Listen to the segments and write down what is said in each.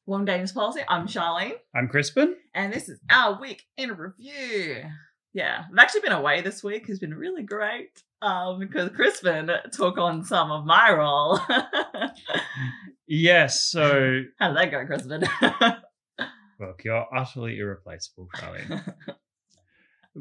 Welcome to Dangerous Policy. I'm Charlene. I'm Crispin. And this is our week in review. Yeah, I've actually been away this week. It's been really great because Crispin took on some of my role. Yes, so... How did that go, Crispin? Look, you're utterly irreplaceable, Charlene.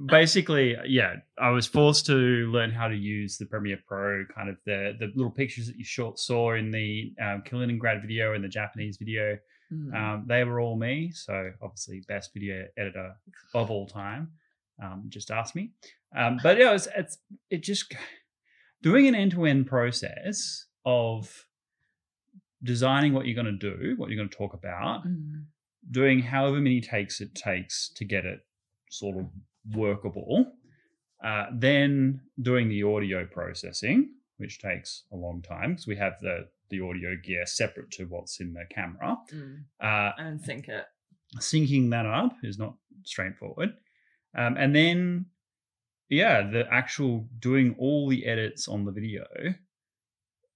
Basically, yeah, I was forced to learn how to use the Premiere Pro, kind of the little pictures that you saw in the Kaliningrad video and the Japanese video. They were all me, so obviously best video editor of all time. Just ask me. But yeah, it just doing an end-to-end process of designing what you're going to do, what you're going to talk about, doing however many takes it takes to get it sort of workable, then doing the audio processing, which takes a long time because we have the audio gear separate to what's in the camera. And sync it. Syncing that up is not straightforward. And then, yeah, the actual doing all the edits on the video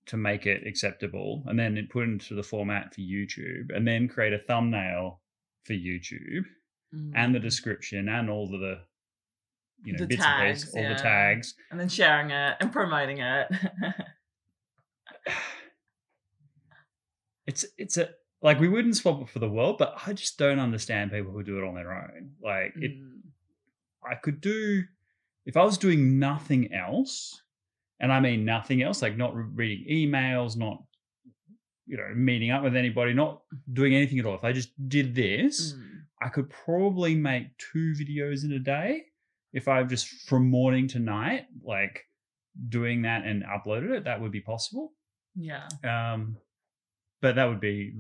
to make it acceptable, and then put it into the format for YouTube, and then create a thumbnail for YouTube and the description and all of the the bits tags, and pieces, all the tags. And then sharing it and promoting it. It's a like, we wouldn't swap it for the world, but I just don't understand people who do it on their own. Like I could do, if I was doing nothing else, and I mean nothing else, like not reading emails, not meeting up with anybody, not doing anything at all. If I just did this, I could probably make 2 videos in a day. If I just from morning to night, like doing that and uploaded it, that would be possible. Yeah. But that would be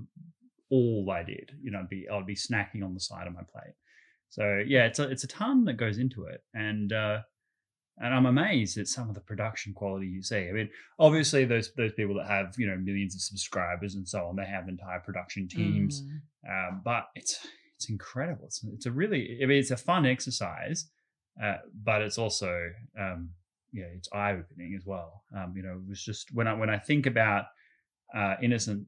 all I did. I'd be snacking on the side of my plate. So yeah, it's a ton that goes into it, and I'm amazed at some of the production quality you see. I mean, obviously those people that have millions of subscribers and so on, they have entire production teams, but it's incredible. It's a really, I mean, it's a fun exercise, but it's also it's eye opening as well. It was just when I think about innocent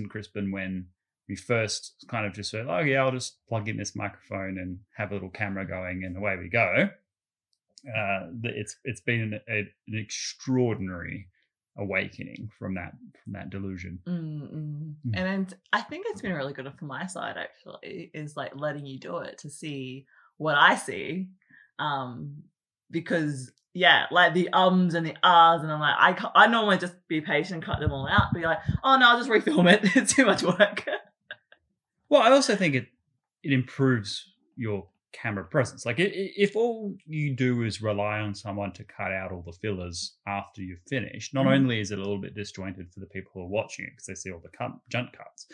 Crispin, when we first kind of just said, oh yeah, I'll just plug in this microphone and have a little camera going and away we go. It's been an extraordinary awakening from that delusion. And I think it's been really good for my side, actually, is like letting you do it to see what I see, because yeah, like the ums and the ahs, and I'm like, I normally just be patient and cut them all out, but you're like, oh no, I'll just refilm it. It's too much work. Well, I also think it improves your camera presence. Like if all you do is rely on someone to cut out all the fillers after you've finished, not only is it a little bit disjointed for the people who are watching it because they see all the jump cuts,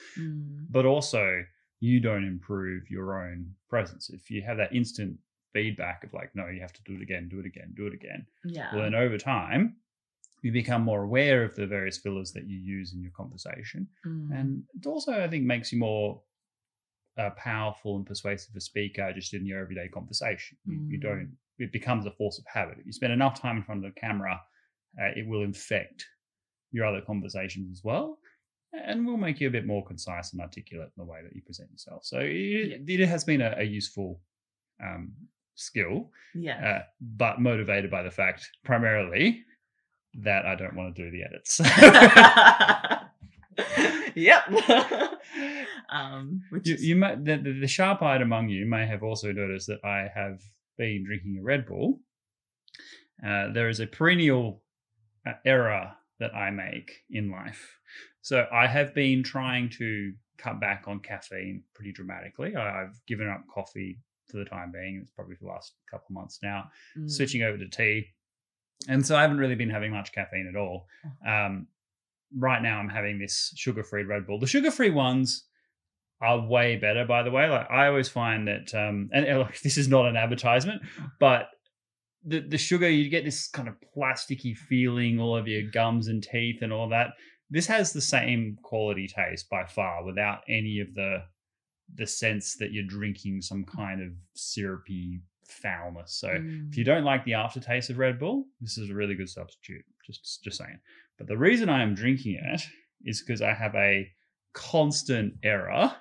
but also you don't improve your own presence. If you have that instant feedback of like, no, you have to do it again, yeah, well then over time you become more aware of the various fillers that you use in your conversation, and it also, I think, makes you more powerful and persuasive a speaker just in your everyday conversation. It becomes a force of habit. If you spend enough time in front of the camera, it will infect your other conversations as well, and will make you a bit more concise and articulate in the way that you present yourself. So it has been a useful skill, but motivated by the fact primarily that I don't want to do the edits. Yep. The sharp-eyed among you may have also noticed that I have been drinking a Red Bull. There is a perennial error that I make in life. So I have been trying to cut back on caffeine pretty dramatically. I've given up coffee for the time being. It's probably for the last couple of months now, switching over to tea. And so I haven't really been having much caffeine at all. Right now I'm having this sugar-free Red Bull. The sugar-free ones are way better, by the way. Like, I always find that, and like, this is not an advertisement, but the sugar, you get this kind of plasticky feeling all over your gums and teeth and all that. This has the same quality taste by far, without any of the sense that you're drinking some kind of syrupy foulness. So if you don't like the aftertaste of Red Bull, this is a really good substitute. Just saying. But the reason I am drinking it is because I have a constant error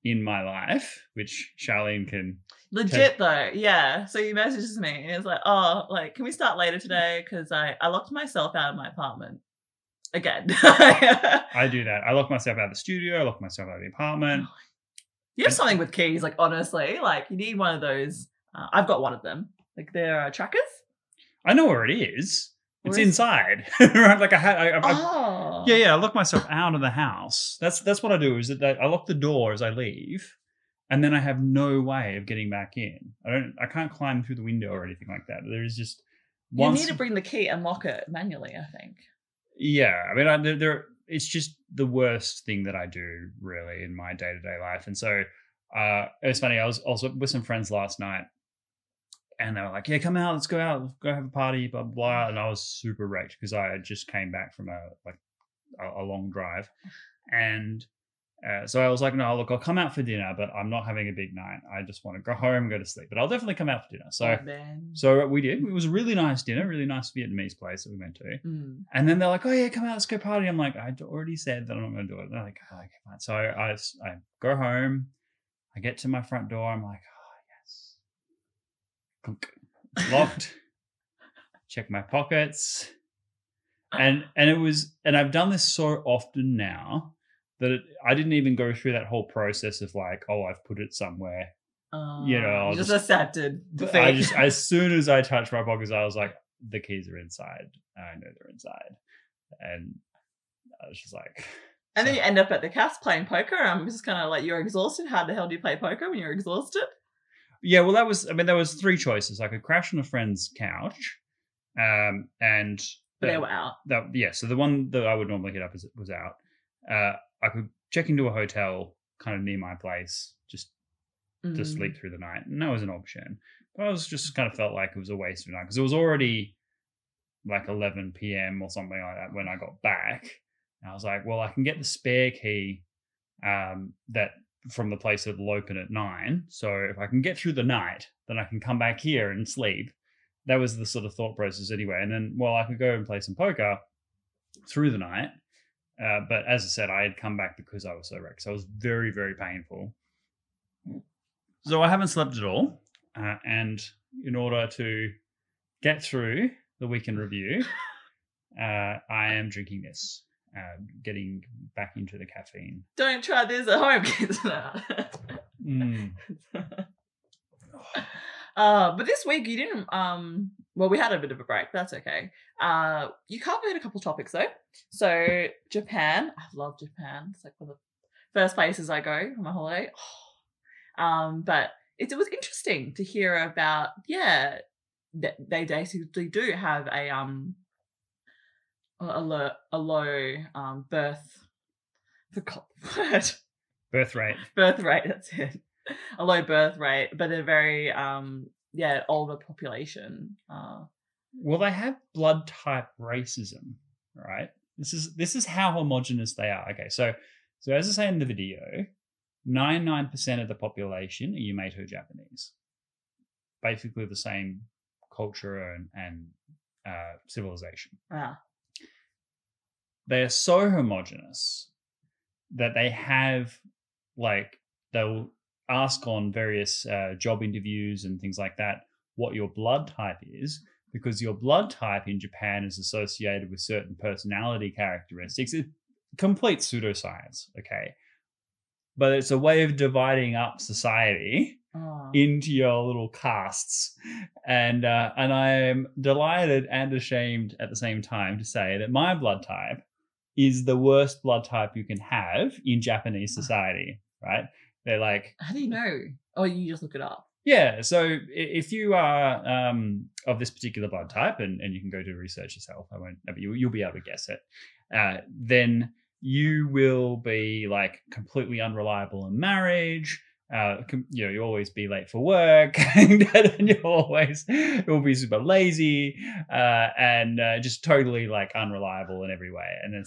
in my life, which Charlene can Legit though, yeah. So he messages me and it's like, oh, like, can we start later today? Because I locked myself out of my apartment again. I do that. I lock myself out of the studio. I lock myself out of the apartment. You have something with keys, like, honestly, like, you need one of those. I've got one of them. Like, they're trackers. I know where it is. It's Where is inside. Right? Like Oh. Yeah. I lock myself out of the house. That's what I do. Is that I lock the door as I leave, and then I have no way of getting back in. I can't climb through the window or anything like that. There is just You need to bring the key and lock it manually, I think. Yeah, I mean, it's just the worst thing that I do really in my day-to-day life. And so it was funny. I was also with some friends last night, and they were like, "Yeah, come out, let's go out, let's go have a party, blah blah blah." And I was super wrecked because I had just came back from a long drive, and so I was like, "No, look, I'll come out for dinner, but I'm not having a big night. I just want to go home and go to sleep. But I'll definitely come out for dinner." So we did. It was a really nice dinner, really nice Vietnamese place that we went to. And then they're like, "Oh yeah, come out, let's go party." I'm like, "I already said that I'm not going to do it." And they're like, "Oh, okay, fine." So I go home. I get to my front door. I'm like, "Oh yes, locked." Check my pockets, and I've done this so often now that I didn't even go through that whole process of like, oh, I've put it somewhere. I'll just accepted. As soon as I touched my pockets, I was like, the keys are inside. I know they're inside. And I was just like... And then you end up at the cast playing poker. I'm just kind of like, you're exhausted. How the hell do you play poker when you're exhausted? Yeah, well, there was three choices. I could crash on a friend's couch. But they were out. So the one that I would normally hit up was out. I could check into a hotel kind of near my place just to sleep through the night. And that was an option. But I was just kind of felt like it was a waste of night because it was already like 11 p.m. or something like that when I got back. And I was like, well, I can get the spare key that from the place that will open at 9. So if I can get through the night, then I can come back here and sleep. That was the sort of thought process anyway. And then, well, I could go and play some poker through the night. But as I said, I had come back because I was so wrecked. So it was very, very painful. So I haven't slept at all. And in order to get through the weekend review, I am drinking this, getting back into the caffeine. Don't try this at home, kids. But this week you didn't, well, we had a bit of a break. That's okay. You covered a couple topics though. So Japan, I love Japan. It's like one of the first places I go on my holiday. But it was interesting to hear about, that they basically do have a low birth rate. That's it. A low birth rate, but a very older population. Well, they have blood type racism, right? This is how homogenous they are. Okay, so as I say in the video, 99% of the population are Yamato Japanese. Basically the same culture and civilization. They are so homogenous that they have, like, they'll ask on various job interviews and things like that what your blood type is, because your blood type in Japan is associated with certain personality characteristics. It's complete pseudoscience, okay? But it's a way of dividing up society into your little castes. And I am delighted and ashamed at the same time to say that my blood type is the worst blood type you can have in Japanese society, right? They're like... How do you know? Oh, you just look it up. Yeah, so if you are of this particular blood type, and you can go do research yourself, I won't, but you'll be able to guess it, then you will be like completely unreliable in marriage. You'll always be late for work, and you'll be super lazy, and just totally like unreliable in every way. And then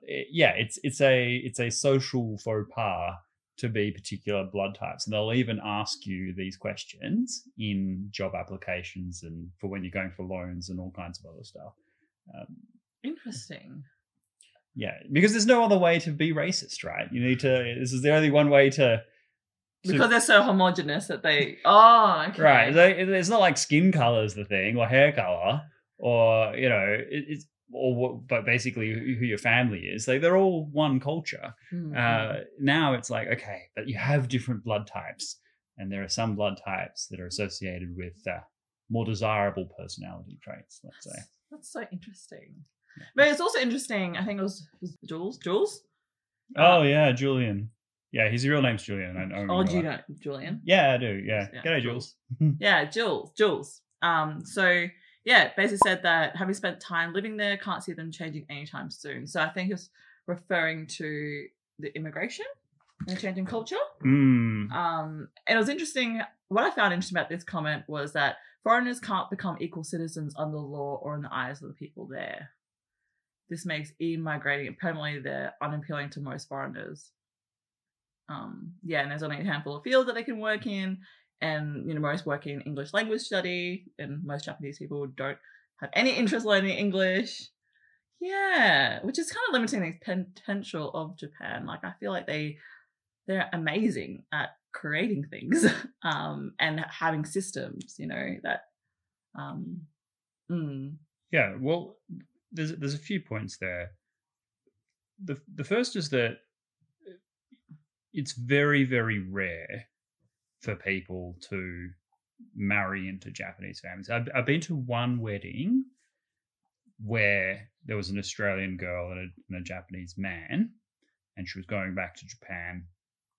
it's a social faux pas to be particular blood types, and they'll even ask you these questions in job applications and for when you're going for loans and all kinds of other stuff. Interesting. Yeah, because there's no other way to be racist, right? You need to. This is the only one way to. Because they're so homogenous that they. Oh, okay. Right. It's not like skin color is the thing, or hair color, or but basically who your family is. Like they're all one culture. Mm-hmm. Now it's like, okay, but you have different blood types, and there are some blood types that are associated with more desirable personality traits. Let's say. That's so interesting. Yeah. But it's also interesting. I think it was Jules. Jules. Oh yeah, Julian. Yeah, his real name's Julian. Do you know Julian? Yeah, I do. Yeah. G'day, Jules. Yeah, Jules. So yeah, basically said that having spent time living there, can't see them changing anytime soon. So I think it's referring to the immigration and changing culture. And it was interesting. What I found interesting about this comment was that foreigners can't become equal citizens under the law or in the eyes of the people there. This makes immigrating permanently there unappealing to most foreigners. And there's only a handful of fields that they can work in, and most work in English language study, and most Japanese people don't have any interest learning English. Yeah, which is kind of limiting the potential of Japan. Like I feel like they're amazing at creating things and having systems, that. Yeah, well, there's a few points there. The first is that it's very, very rare for people to marry into Japanese families. I've been to one wedding where there was an Australian girl and a Japanese man, and she was going back to Japan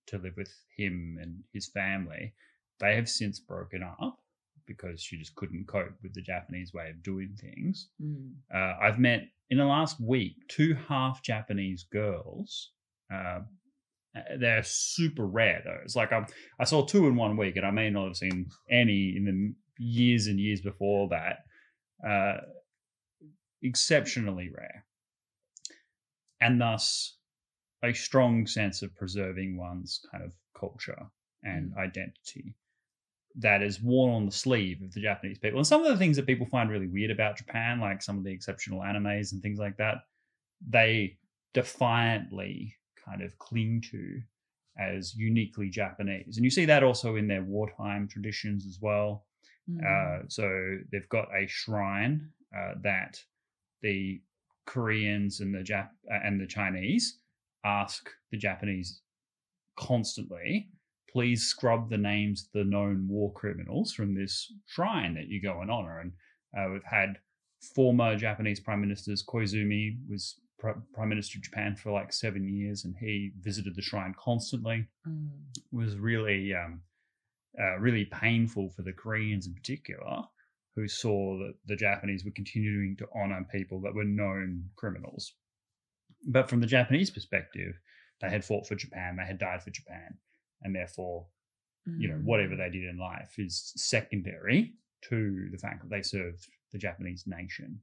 to live with him and his family. They have since broken up because she just couldn't cope with the Japanese way of doing things. I've met, in the last week, 2 half Japanese girls. They're super rare, though. It's like I saw 2 in 1 week, and I may not have seen any in the years and years before that. Exceptionally rare. And thus, a strong sense of preserving one's kind of culture and identity that is worn on the sleeve of the Japanese people. And some of the things that people find really weird about Japan, like some of the exceptional animes and things like that, they defiantly kind of cling to as uniquely Japanese. And you see that also in their wartime traditions as well. So they've got a shrine that the Koreans and the Chinese ask the Japanese constantly, please scrub the names of the known war criminals from this shrine that you go and honor. And we've had former Japanese Prime Ministers. Koizumi was Prime Minister of Japan for like 7 years, and he visited the shrine constantly. It was really, really painful for the Koreans in particular, who saw that the Japanese were continuing to honor people that were known criminals. But from the Japanese perspective, they had fought for Japan, they had died for Japan, and therefore, whatever they did in life is secondary to the fact that they served the Japanese nation.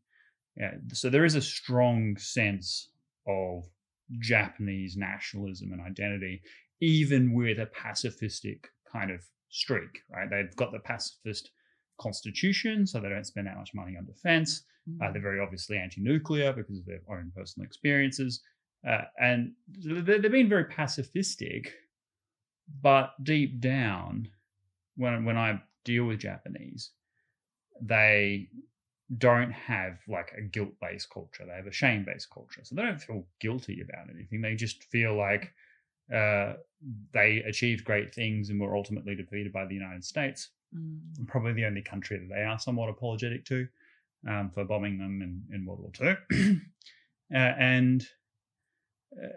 Yeah, so there is a strong sense of Japanese nationalism and identity, even with a pacifistic kind of streak, right? They've got the pacifist constitution, so they don't spend that much money on defense. They're very obviously anti-nuclear because of their own personal experiences. And they've been very pacifistic, but deep down, when I deal with Japanese, they don't have like a guilt-based culture. They have a shame-based culture. So they don't feel guilty about anything. They just feel like they achieved great things and were ultimately defeated by the United States. Probably the only country that they are somewhat apologetic to for bombing them in World War II. And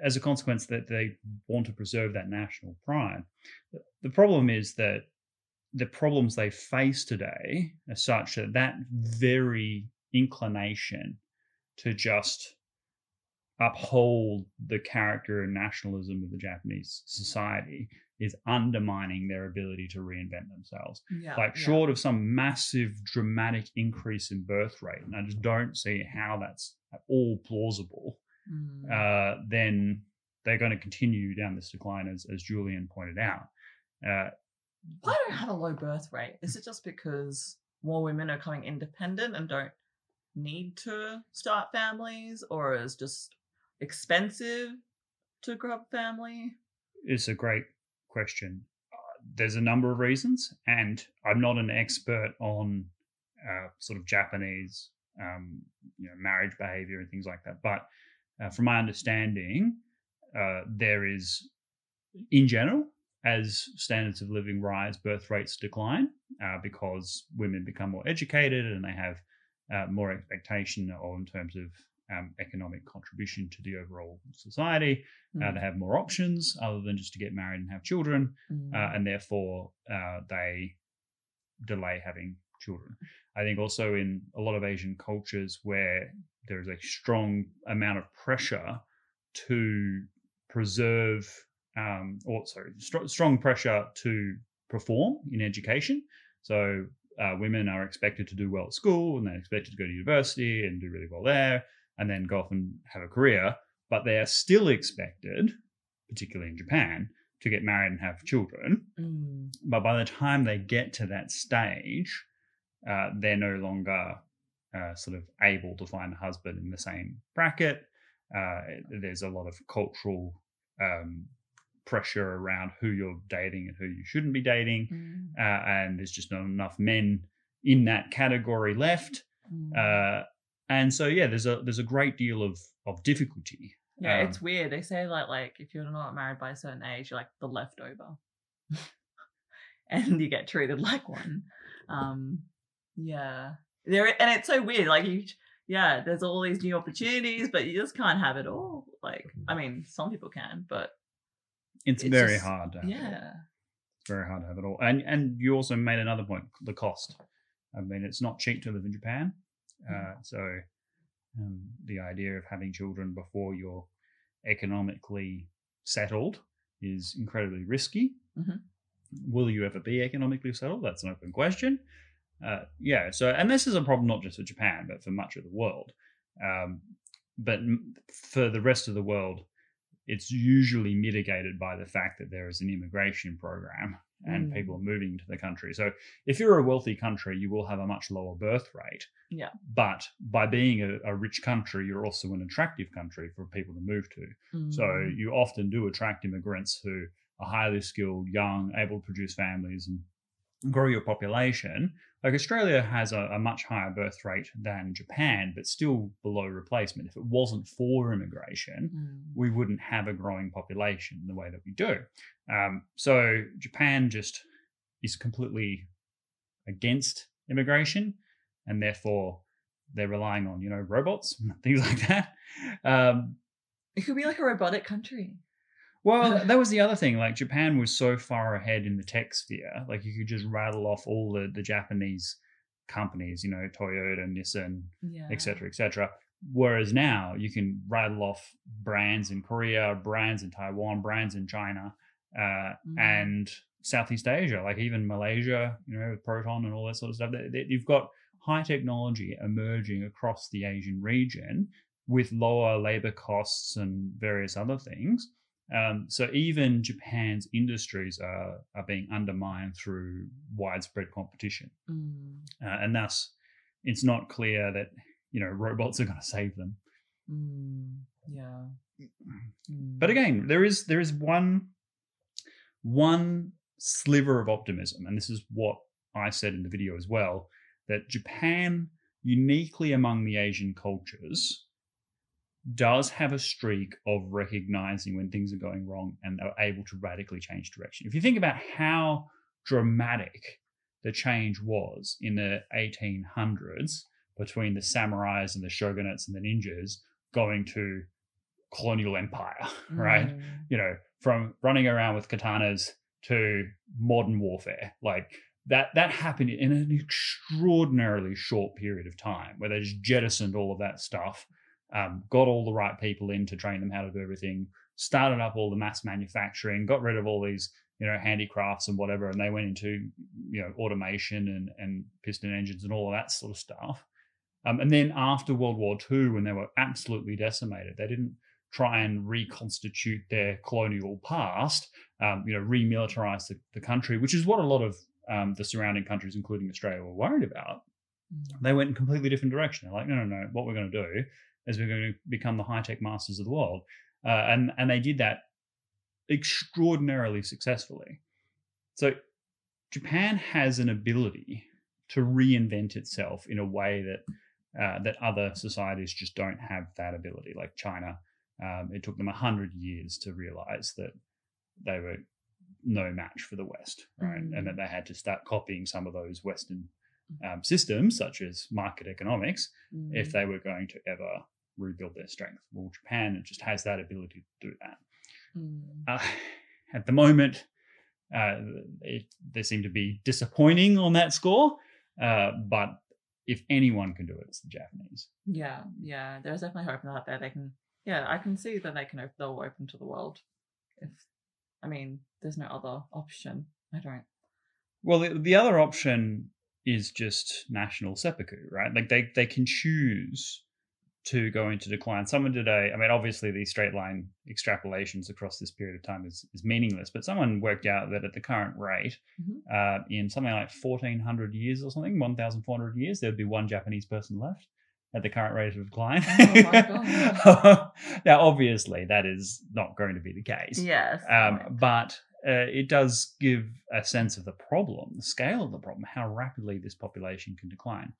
as a consequence, that they want to preserve that national pride. The problem is that the problems they face today are such that that very inclination to just uphold the character and nationalism of the Japanese society is undermining their ability to reinvent themselves. Short of some massive dramatic increase in birth rate, and I just don't see how that's at all plausible, then they're going to continue down this decline, as Julian pointed out. Why don't have a low birth rate? Is it just because more women are becoming independent and don't need to start families, or is just expensive to grow up a family? It's a great question. There's a number of reasons, and I'm not an expert on sort of Japanese, marriage behavior and things like that. But from my understanding, there is, in general, as standards of living rise, birth rates decline because women become more educated and they have more expectation in terms of economic contribution to the overall society, to have more options other than just to get married and have children, and therefore they delay having children. I think also in a lot of Asian cultures where there is a strong amount of pressure to preserve, strong pressure to perform in education. So women are expected to do well at school and they're expected to go to university and do really well there and then go off and have a career, but they are still expected, particularly in Japan, to get married and have children. But by the time they get to that stage, they're no longer sort of able to find a husband in the same bracket. There's a lot of cultural pressure around who you're dating and who you shouldn't be dating, and there's just not enough men in that category left. And so, there's a great deal of difficulty. Yeah, it's weird. They say like if you're not married by a certain age, you're like the leftover, and you get treated like one. And it's so weird. Like there's all these new opportunities, but you just can't have it all. Like, I mean, some people can, but it's very hard to have it all. It's very hard to have it all. And you also made another point, the cost. I mean, it's not cheap to live in Japan. So the idea of having children before you're economically settled is incredibly risky. Will you ever be economically settled? That's an open question. So, and this is a problem not just for Japan, but for much of the world. But for the rest of the world, it's usually mitigated by the fact that there is an immigration program and people are moving to the country. So if you're a wealthy country, you will have a much lower birth rate. Yeah. But by being a rich country, you're also an attractive country for people to move to. So you often do attract immigrants who are highly skilled, young, able to produce families and grow your population. Like Australia has a much higher birth rate than Japan, but still below replacement. If it wasn't for immigration, we wouldn't have a growing population the way that we do. So Japan just is completely against immigration, and therefore they're relying on, robots and things like that. It could be like a robotic country. Well, that was the other thing. Like Japan was so far ahead in the tech sphere. Like you could just rattle off all the Japanese companies, Toyota, Nissan, et cetera, Whereas now you can rattle off brands in Korea, brands in Taiwan, brands in China, and Southeast Asia, like even Malaysia, with Proton and all that sort of stuff. You've got high technology emerging across the Asian region with lower labor costs and various other things. So even Japan's industries are being undermined through widespread competition. And thus, it's not clear that, robots are going to save them. But again, there is one sliver of optimism, and this is what I said in the video as well, that Japan, uniquely among the Asian cultures, does have a streak of recognizing when things are going wrong and are able to radically change direction. If you think about how dramatic the change was in the 1800s between the samurais and the shogunates and the ninjas going to colonial empire, right? From running around with katanas to modern warfare, like that happened in an extraordinarily short period of time where they just jettisoned all of that stuff. Got all the right people in to train them how to do everything, started up all the mass manufacturing, got rid of all these, handicrafts and whatever, and they went into, automation and piston engines and all of that sort of stuff. And then after World War II, when they were absolutely decimated, they didn't try and reconstitute their colonial past, remilitarize the country, which is what a lot of the surrounding countries, including Australia, were worried about. They went in a completely different direction. They're like, no, what we're going to do as we're going to become the high-tech masters of the world. And they did that extraordinarily successfully. So Japan has an ability to reinvent itself in a way that other societies just don't have that ability. Like China, it took them 100 years to realize that they were no match for the West, right? And that they had to start copying some of those Western systems, such as market economics, if they were going to ever rebuild their strength. Well, Japan just has that ability to do that. At the moment, they seem to be disappointing on that score, but if anyone can do it, it's the Japanese. Yeah, there's definitely hope out there. They can, I can see that they'll open to the world. There's no other option. I don't. Well, the other option is just national seppuku, right? Like they can choose to go into decline. Someone today, obviously these straight line extrapolations across this period of time is meaningless, but someone worked out that at the current rate, in something like 1,400 years or something, 1,400 years, there'd be one Japanese person left at the current rate of decline. Oh my God. Now, obviously, that is not going to be the case. Yes. But it does give a sense of the problem, the scale of the problem, how rapidly this population can decline.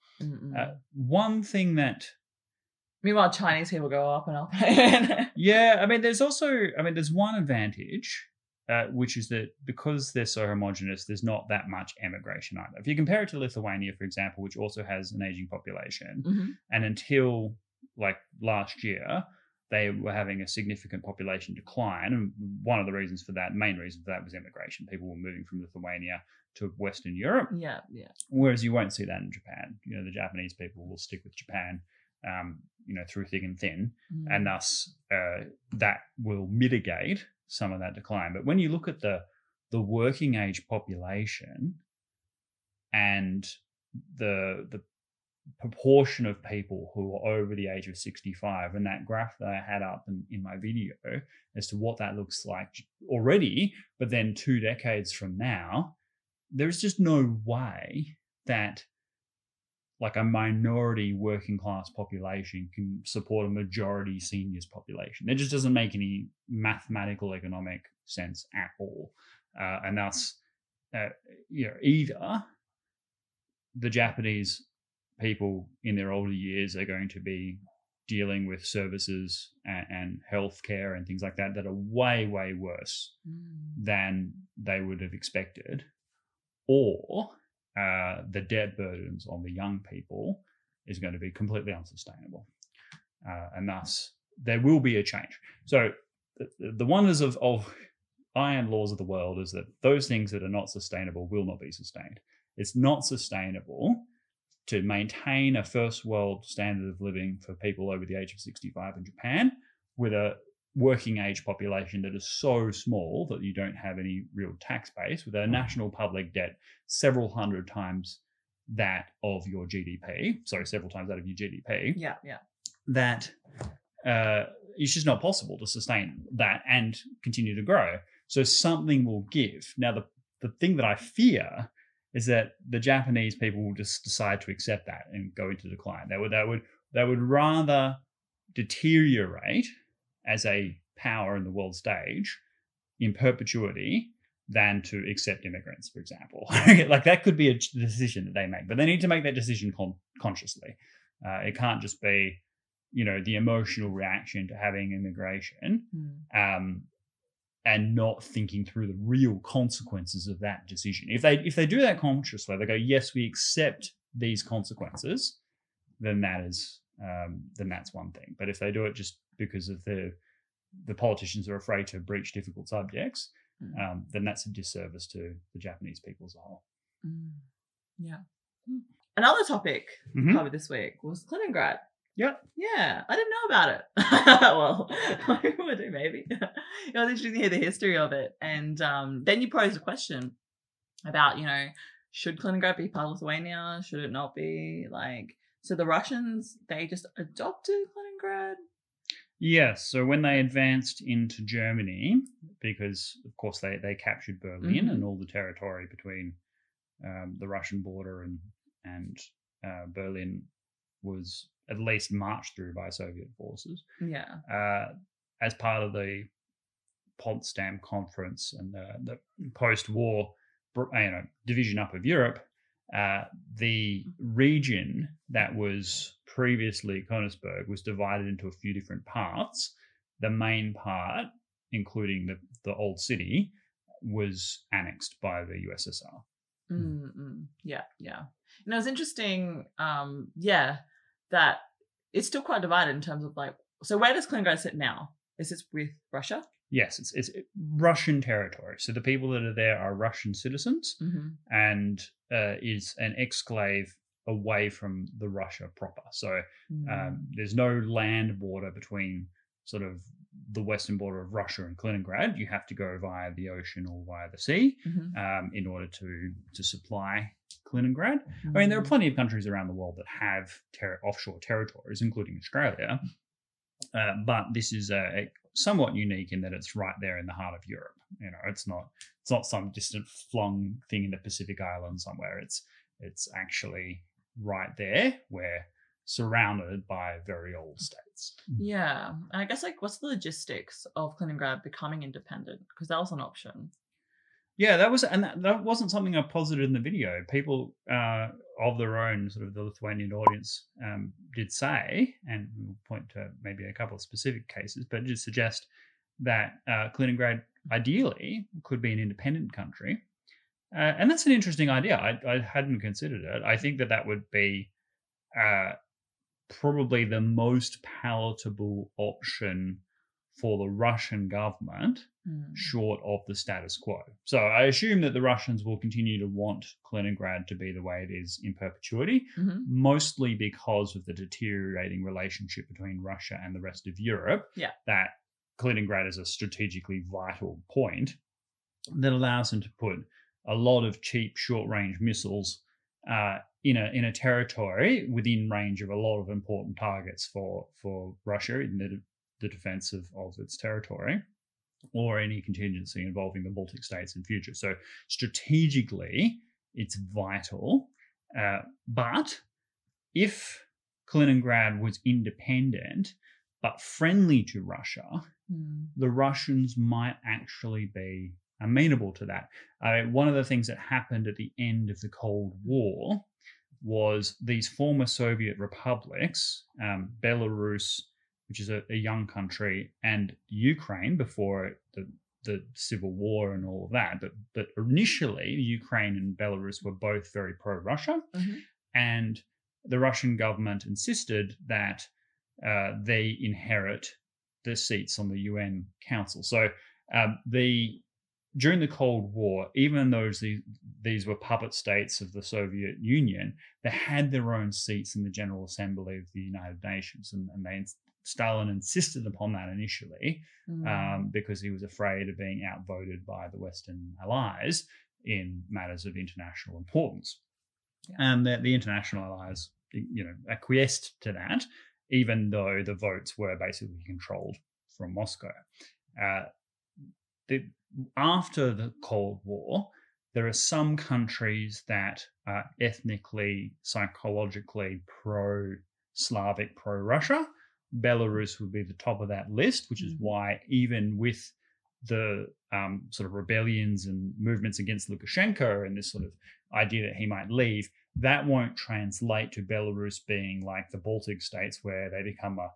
One thing that... Meanwhile, Chinese people go up and up. Yeah, there's one advantage, which is that because they're so homogenous, there's not that much emigration either. If you compare it to Lithuania, for example, which also has an aging population, and until like last year, they were having a significant population decline. And one of the reasons for that, main reason for that, was immigration. People were moving from Lithuania to Western Europe. Yeah. Whereas you won't see that in Japan. The Japanese people will stick with Japan, through thick and thin, and thus that will mitigate some of that decline. But when you look at the working age population and the proportion of people who are over the age of 65, and that graph that I had up in my video as to what that looks like already, but then 2 decades from now, there's just no way that like a minority working class population can support a majority seniors population. It just doesn't make any mathematical economic sense at all. And thus, either the Japanese people in their older years are going to be dealing with services and healthcare and things like that are way, way worse than they would have expected, or the debt burdens on the young people is going to be completely unsustainable. And thus, there will be a change. So the wonders of iron laws of the world is that those things that are not sustainable will not be sustained. It's not sustainable to maintain a first world standard of living for people over the age of 65 in Japan with a working age population that is so small that you don't have any real tax base, with a national public debt several hundred times that of your GDP, several times that of your GDP. Yeah. That it's just not possible to sustain that and continue to grow. So something will give. Now, the thing that I fear is that the Japanese people will just decide to accept that and go into decline. They would rather deteriorate as a power in the world stage in perpetuity than to accept immigrants, for example. Like that could be a decision that they make, but they need to make that decision consciously. It can't just be, the emotional reaction to having immigration and not thinking through the real consequences of that decision. If they do that consciously, they go, yes, we accept these consequences, then that's one thing. But if they do it just because of the politicians are afraid to breach difficult subjects, then that's a disservice to the Japanese people as a whole. Yeah. Another topic covered this week was Kaliningrad. Yeah. Yeah, I didn't know about it. Well, I would do maybe. It was interesting to hear the history of it. And then you posed a question about, should Kaliningrad be part of Lithuania? Should it not be? So the Russians, they just adopted Kaliningrad? Yes. So when they advanced into Germany, because, of course, they captured Berlin and all the territory between the Russian border and Berlin was at least marched through by Soviet forces Yeah. as part of the Potsdam Conference and the post-war division up of Europe. The region that was previously Königsberg was divided into a few different parts. The main part, including the old city, was annexed by the USSR. Yeah. And it was interesting, that it's still quite divided in terms of like, so where does Kaliningrad sit now? Is this with Russia? Yes, it's Russian territory. So the people that are there are Russian citizens, and is an exclave away from the Russia proper. So there's no land border between sort of the western border of Russia and Kaliningrad. You have to go via the ocean or via the sea in order to supply Kaliningrad. I mean, there are plenty of countries around the world that have offshore territories, including Australia. But this is somewhat unique in that it's right there in the heart of Europe. You know, it's not some distant flung thing in the Pacific Island somewhere. It's actually right there. We're surrounded by very old states. Yeah, and I guess like, what's the logistics of Kaliningrad becoming independent? Because that was an option. Yeah, that wasn't something I posited in the video. People of their own, sort of the Lithuanian audience, did say, and we'll point to maybe a couple of specific cases, but did suggest that Kaliningrad ideally could be an independent country. And that's an interesting idea. I hadn't considered it. I think that would be probably the most palatable option for the Russian government, short of the status quo. So I assume that the Russians will continue to want Kaliningrad to be the way it is in perpetuity, mostly because of the deteriorating relationship between Russia and the rest of Europe. Yeah. That Kaliningrad is a strategically vital point that allows them to put a lot of cheap short-range missiles in a territory within range of a lot of important targets for Russia in the defense of its territory, or any contingency involving the Baltic states in future. So strategically, it's vital. But if Kaliningrad was independent but friendly to Russia, the Russians might actually be amenable to that. One of the things that happened at the end of the Cold War was these former Soviet republics, Belarus, which is a young country, and Ukraine before the civil war and all of that. But initially, Ukraine and Belarus were both very pro-Russia, and the Russian government insisted that they inherit the seats on the UN Council. So during the Cold War, even though these were puppet states of the Soviet Union, they had their own seats in the General Assembly of the United Nations, and Stalin insisted upon that initially because he was afraid of being outvoted by the Western allies in matters of international importance. Yeah. And the international allies, acquiesced to that, even though the votes were basically controlled from Moscow. After the Cold War, there are some countries that are ethnically, psychologically pro-Slavic, pro-Russia. Belarus would be the top of that list, which is why even with the sort of rebellions and movements against Lukashenko and this sort of idea that he might leave, that won't translate to Belarus being like the Baltic states where they become a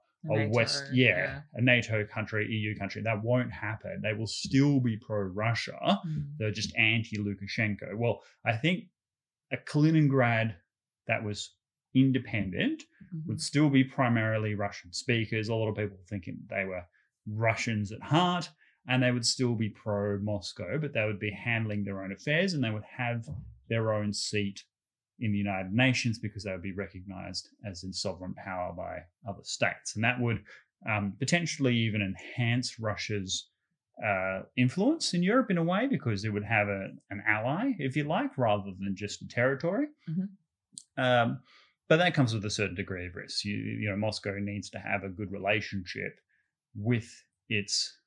NATO country, EU country. That won't happen. They will still be pro-Russia. They're just anti-Lukashenko. Well, I think a Kaliningrad that was independent would still be primarily Russian speakers. A lot of people thinking they were Russians at heart, and they would still be pro-Moscow, but they would be handling their own affairs, and they would have their own seat in the United Nations because they would be recognized as in sovereign power by other states. And that would potentially even enhance Russia's influence in Europe in a way, because it would have an ally, if you like, rather than just a territory. But that comes with a certain degree of risk. Moscow needs to have a good relationship with its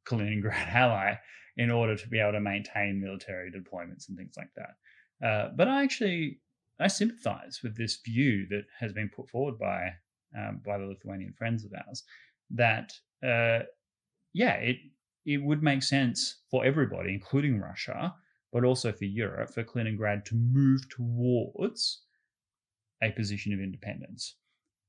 Kaliningrad ally in order to be able to maintain military deployments and things like that. But I sympathize with this view that has been put forward by by the Lithuanian friends of ours, that it would make sense for everybody, including Russia, but also for Europe, for Kaliningrad to move towards a position of independence,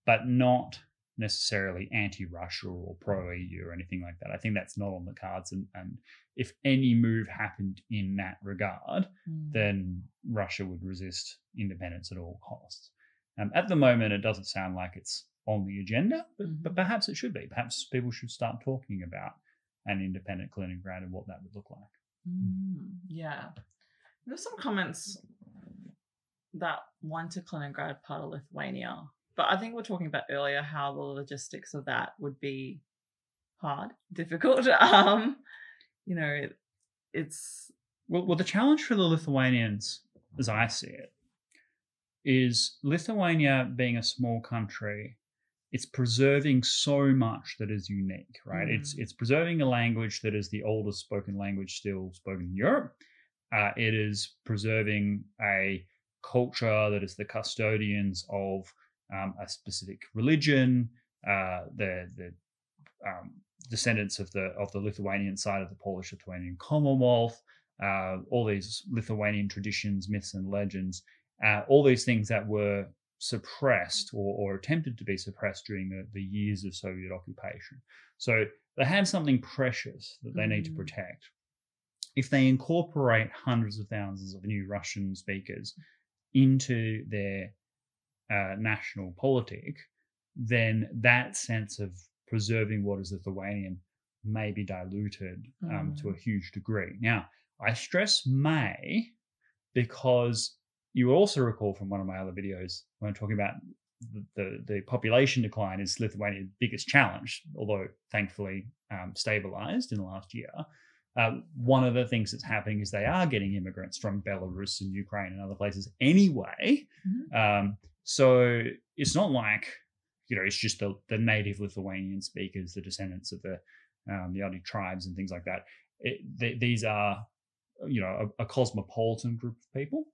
but not necessarily anti-Russia or pro-EU or anything like that. I think that's not on the cards. And if any move happened in that regard, then Russia would resist independence at all costs. At the moment, it doesn't sound like it's on the agenda, but perhaps it should be. Perhaps people should start talking about an independent Kaliningrad and what that would look like. Yeah. There's some comments that wanted Kaliningrad part of Lithuania. But I think we're talking about earlier how the logistics of that would be hard, difficult. It's... Well, the challenge for the Lithuanians, as I see it, is Lithuania being a small country, it's preserving so much that is unique, right? It's preserving a language that is the oldest spoken language still spoken in Europe. It is preserving a culture that is the custodians of a specific religion, the descendants of the Lithuanian side of the Polish-Lithuanian Commonwealth, all these Lithuanian traditions, myths, and legends, all these things that were suppressed or attempted to be suppressed during the years of Soviet occupation. So they have something precious that they need to protect. If they incorporate hundreds of thousands of new Russian speakers into their national politic, then that sense of preserving what is Lithuanian may be diluted to a huge degree. Now, I stress may, because you will also recall from one of my other videos when I'm talking about the population decline is Lithuania's biggest challenge, although thankfully stabilized in the last year. One of the things that's happening is they are getting immigrants from Belarus and Ukraine and other places anyway. So it's not like, it's just the native Lithuanian speakers, the descendants of the Yadi tribes and things like that. These are, a cosmopolitan group of people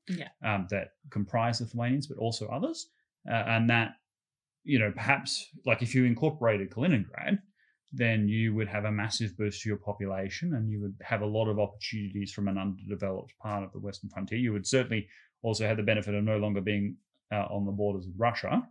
that comprise Lithuanians, but also others. And that, perhaps like if you incorporated Kaliningrad, then you would have a massive boost to your population and you would have a lot of opportunities from an underdeveloped part of the Western frontier. You would certainly also have the benefit of no longer being on the borders of Russia,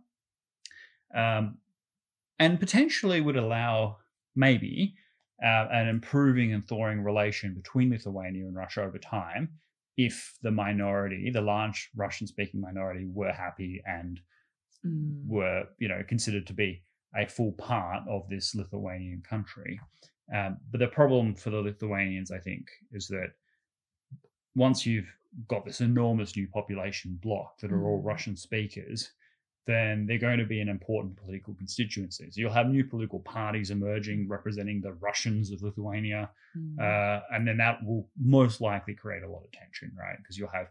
and potentially would allow maybe an improving and thawing relation between Lithuania and Russia over time if the minority, the large Russian-speaking minority, were happy and were, considered to be a full part of this Lithuanian country. But the problem for the Lithuanians, I think, is that once you've got this enormous new population block that are all Russian speakers, then they're going to be an important political constituency. So you'll have new political parties emerging representing the Russians of Lithuania, and then that will most likely create a lot of tension, right? Because you'll have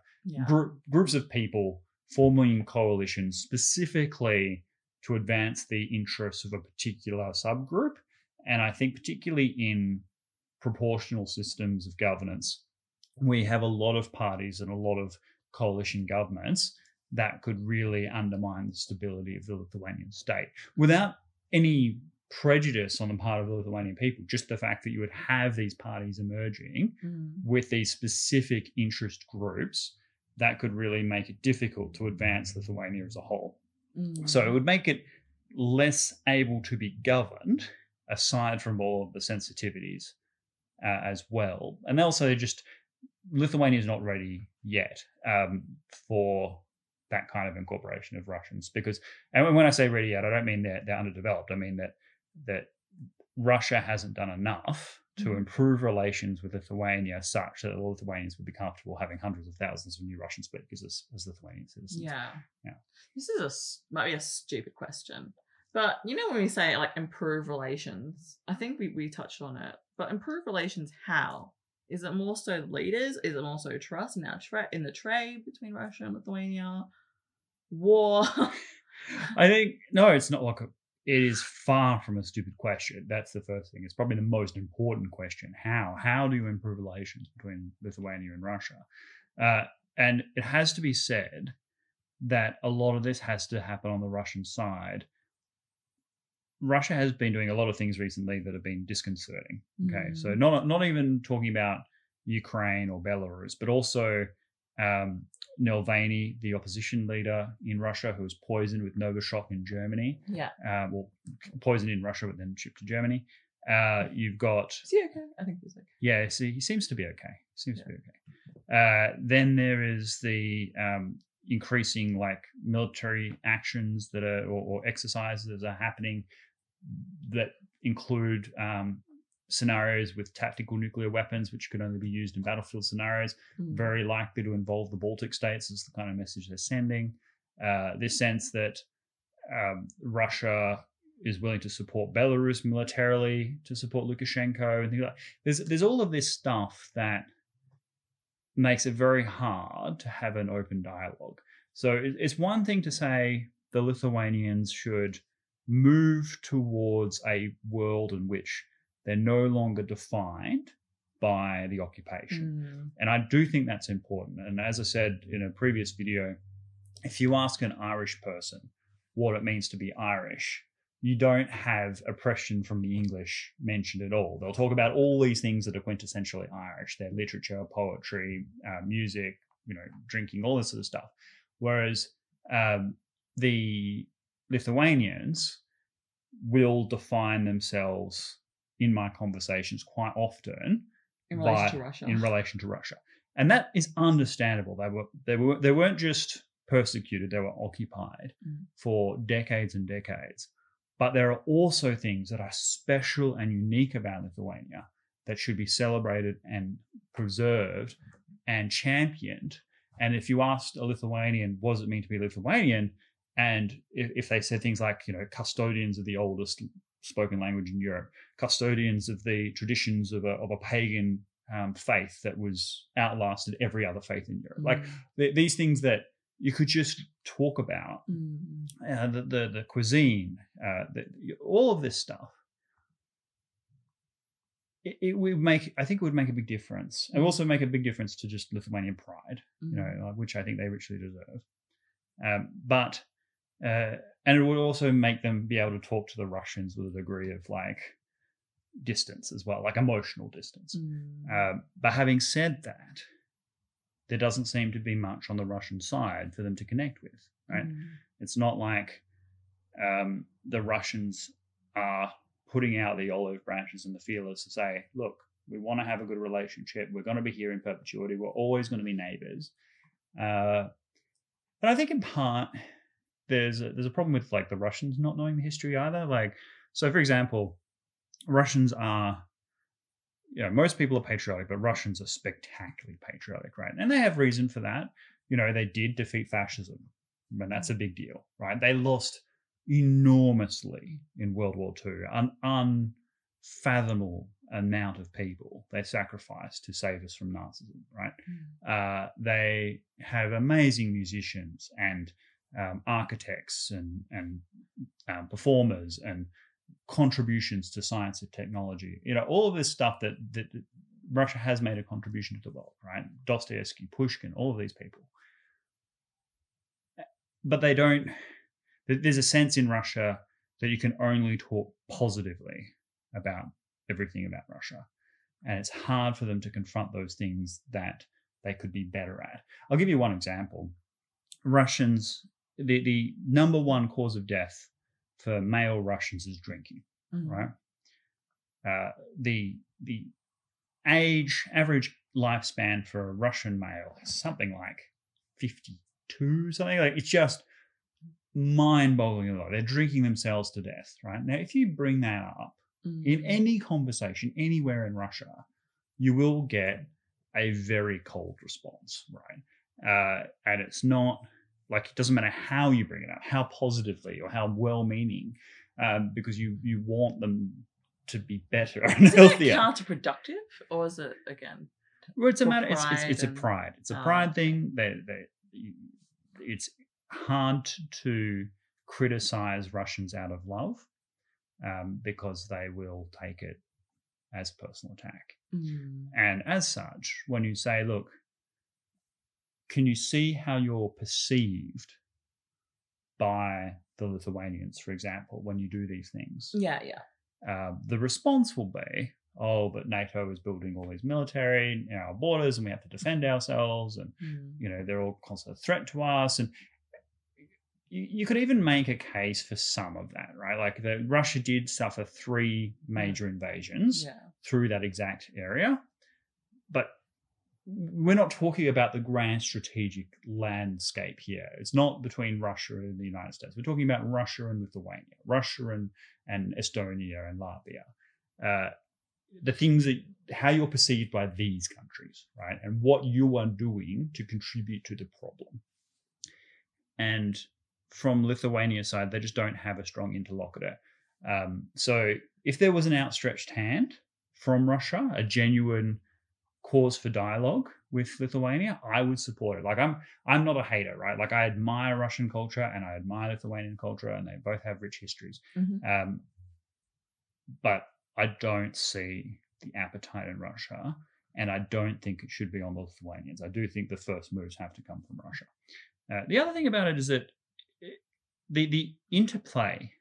groups of people forming coalitions specifically to advance the interests of a particular subgroup. And I think particularly in proportional systems of governance, we have a lot of parties and a lot of coalition governments that could really undermine the stability of the Lithuanian state without any prejudice on the part of the Lithuanian people. Just the fact that you would have these parties emerging with these specific interest groups that could really make it difficult to advance Lithuania as a whole. So it would make it less able to be governed, aside from all of the sensitivities as well. And also just Lithuania is not ready yet for that kind of incorporation of Russians, because, and when I say ready yet, I don't mean they're underdeveloped. I mean that Russia hasn't done enough to improve relations with Lithuania such that the Lithuanians would be comfortable having hundreds of thousands of new Russian speakers as Lithuanian citizens. Yeah. This is might be a stupid question, but when we say like improve relations, I think we touched on it. But improve relations, how? Is it more so leaders? Is it more so trust in the trade between Russia and Lithuania? War? I think, no, it's not like it is far from a stupid question. That's the first thing. It's probably the most important question. How? How do you improve relations between Lithuania and Russia? And it has to be said that a lot of this has to happen on the Russian side Russia has been doing a lot of things recently that have been disconcerting. Okay, so not even talking about Ukraine or Belarus, but also Navalny, the opposition leader in Russia, who was poisoned with Novichok in Germany. Yeah. Well, poisoned in Russia, but then shipped to Germany. You've got. Is he okay? I think he's okay. Yeah, so he seems to be okay. Then there is the increasing like military actions that are or exercises that are happening that include scenarios with tactical nuclear weapons, which could only be used in battlefield scenarios, very likely to involve the Baltic states is the kind of message they're sending. This sense that Russia is willing to support Belarus militarily to support Lukashenko and things like that. There's all of this stuff that makes it very hard to have an open dialogue. So it's one thing to say the Lithuanians should move towards a world in which they're no longer defined by the occupation. And I do think that's important. And as I said in a previous video, if you ask an Irish person what it means to be Irish, you don't have oppression from the English mentioned at all. They'll talk about all these things that are quintessentially Irish, their literature, poetry, music, drinking, all this sort of stuff. Whereas the Lithuanians will define themselves in my conversations quite often in relation to Russia. And that is understandable. They weren't just persecuted, they were occupied for decades and decades. But there are also things that are special and unique about Lithuania that should be celebrated and preserved and championed. And if you asked a Lithuanian, what does it mean to be Lithuanian? And if they said things like, custodians of the oldest spoken language in Europe, custodians of the traditions of a pagan faith that was outlasted every other faith in Europe, like these things that you could just talk about, the cuisine, all of this stuff. It would make a big difference. It would also make a big difference to just Lithuanian pride, which I think they richly deserve. And it would also make them be able to talk to the Russians with a degree of like distance as well, like emotional distance. But having said that, there doesn't seem to be much on the Russian side for them to connect with, right? It's not like the Russians are putting out the olive branches and the feelers to say, look, we want to have a good relationship. We're going to be here in perpetuity. We're always going to be neighbors. But I think in part, there's a problem with like the Russians not knowing the history either. Like, so for example, Russians are, most people are patriotic, but Russians are spectacularly patriotic, right? And they have reason for that. They did defeat fascism, and that's a big deal, right? They lost enormously in World War II, an unfathomable amount of people they sacrificed to save us from Nazism, right? They have amazing musicians and architects and performers and contributions to science and technology. All of this stuff that Russia has made a contribution to the world, right? Dostoevsky, Pushkin, all of these people. But they don't. There's a sense in Russia that you can only talk positively about everything about Russia. And it's hard for them to confront those things that they could be better at. I'll give you one example. Russians, the number one cause of death for male Russians is drinking, right? The average lifespan for a Russian male is something like 52, something like, it's just mind-boggling. They're drinking themselves to death, right? Now, if you bring that up in any conversation anywhere in Russia, you will get a very cold response, right? And it's not like, it doesn't matter how you bring it up, how positively or how well-meaning, because you want them to be better and healthier. Is it counterproductive, or is it again? Well, it's a matter. It's a pride. It's a pride thing. It's hard to criticize Russians out of love, because they will take it as a personal attack. And as such, when you say, look, can you see how you're perceived by the Lithuanians, for example, when you do these things. Yeah. The response will be, oh, but NATO is building all these military in our borders and we have to defend ourselves and, they're all constant threat to us. And you could even make a case for some of that, right? Like Russia did suffer 3 major invasions through that exact area. But we're not talking about the grand strategic landscape here. It's not between Russia and the United States. We're talking about Russia and Lithuania, Russia and Estonia and Latvia. The things that, how you're perceived by these countries, right? And what you are doing to contribute to the problem. And from Lithuania's side, they just don't have a strong interlocutor. So if there was an outstretched hand from Russia, a genuine cause for dialogue with Lithuania, I would support it. Like I'm not a hater, right? Like I admire Russian culture and I admire Lithuanian culture, and they both have rich histories. But I don't see the appetite in Russia, and I don't think it should be on the Lithuanians. I do think the first moves have to come from Russia. The other thing about it is that the interplay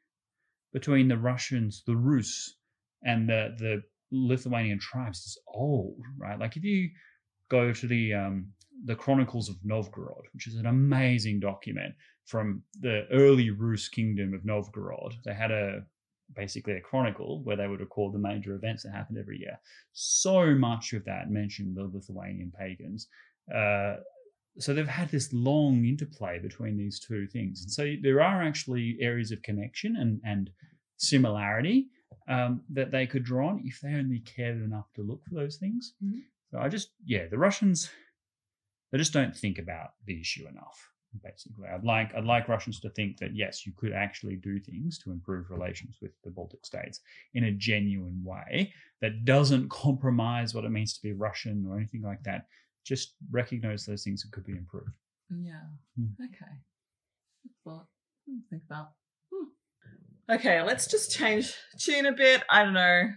between the Russians, the Rus, and the Lithuanian tribes is old, right? Like if you go to the Chronicles of Novgorod, which is an amazing document from the early Rus kingdom of Novgorod, they had basically a chronicle where they would record the major events that happened every year. So much of that mentioned the Lithuanian pagans. So they've had this long interplay between these two things. And so there are actually areas of connection and similarity that they could draw on if they only cared enough to look for those things. So the Russians, they just don't think about the issue enough, basically. I'd like Russians to think that, yes, you could actually do things to improve relations with the Baltic states in a genuine way that doesn't compromise what it means to be Russian or anything like that. Just recognize those things that could be improved. Yeah. Okay. That's what I think about. Okay, let's just change tune a bit. I don't know.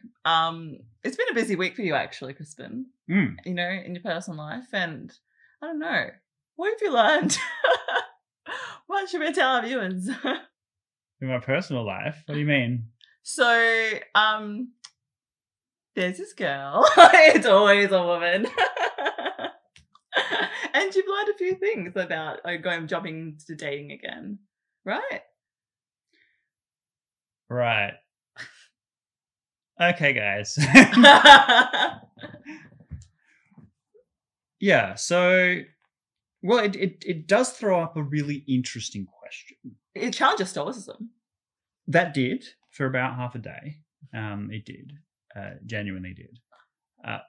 It's been a busy week for you, actually, Crispin. In your personal life, and I don't know. What have you learned? What should we tell our viewers? In my personal life? What do you mean? So, there's this girl. It's always a woman. And you've learned a few things about jumping to dating again, right? Right. Okay, guys. Yeah, so, well, it does throw up a really interesting question. It challenges stoicism. That did, for about half a day. It did. Genuinely did.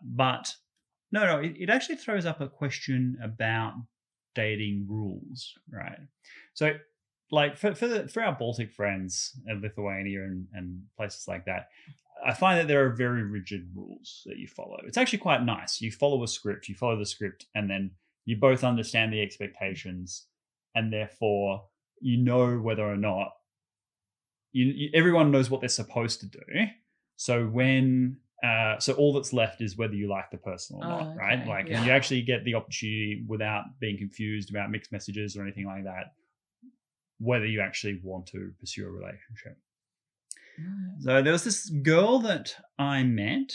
But, no, it actually throws up a question about dating rules, right? So, like, for our Baltic friends in Lithuania and places like that, I find that there are very rigid rules that you follow. It's actually quite nice. You follow a script, you follow the script, and then you both understand the expectations, and therefore you know whether or not everyone knows what they're supposed to do. So so all that's left is whether you like the person or not, right? Like, and you actually get the opportunity without being confused about mixed messages or anything like that, whether you actually want to pursue a relationship. So there was this girl that I met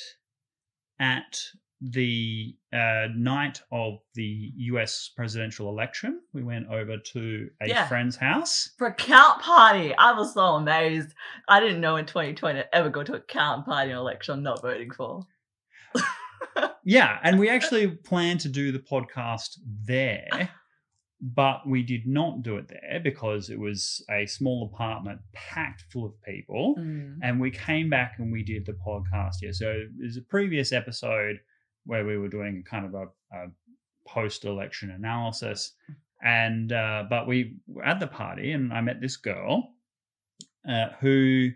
at the night of the US presidential election. We went over to a friend's house. For a count party. I was so amazed. I didn't know in 2020 I'd ever go to a count party in an election I'm not voting for. Yeah, and we actually planned to do the podcast there. But we did not do it there because it was a small apartment packed full of people. And we came back and we did the podcast here. So there's a previous episode where we were doing kind of a post-election analysis. And but we were at the party and I met this girl who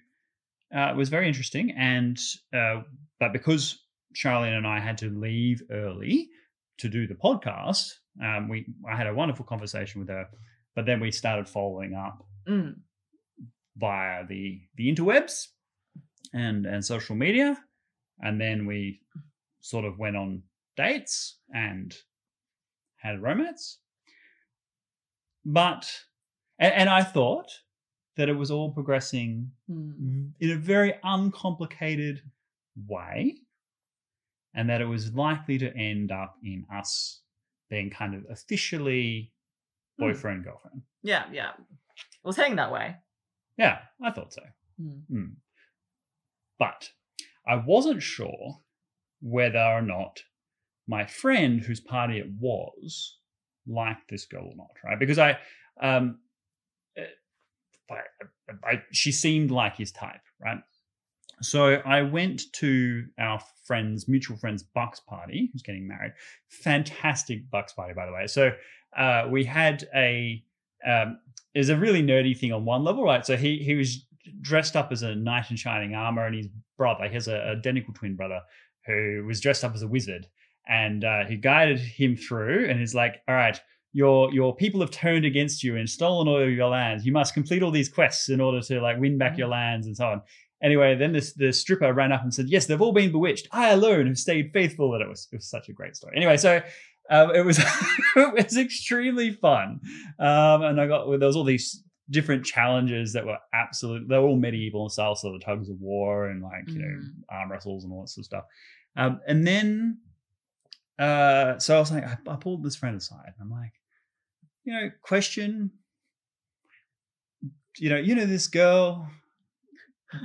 was very interesting. And but because Charlene and I had to leave early to do the podcast, I had a wonderful conversation with her, but then we started following up via the interwebs and social media, and then we sort of went on dates and had a romance. But and I thought that it was all progressing in a very uncomplicated way, and that it was likely to end up in us being kind of officially boyfriend, girlfriend. Yeah, yeah. It was heading that way. Yeah, I thought so. But I wasn't sure whether or not my friend whose party it was liked this girl or not, right? Because she seemed like his type, right? So I went to our mutual friend's Bucks party, who's getting married. Fantastic Bucks party, by the way. So we had it was a really nerdy thing on one level, right? So he was dressed up as a knight in shining armor, and his brother, he has an identical twin brother who was dressed up as a wizard, and he guided him through, and he's like, all right, your people have turned against you and stolen all of your lands. You must complete all these quests in order to like win back your lands and so on. Anyway, then the stripper ran up and said, yes, they've all been bewitched. I alone have stayed faithful. And it was such a great story. Anyway, so it was it was extremely fun. And there was all these different challenges that were they were all medieval style, so the tugs of war and like, arm wrestles and all that sort of stuff. And then so I was like, I pulled this friend aside and I'm like, question, this girl.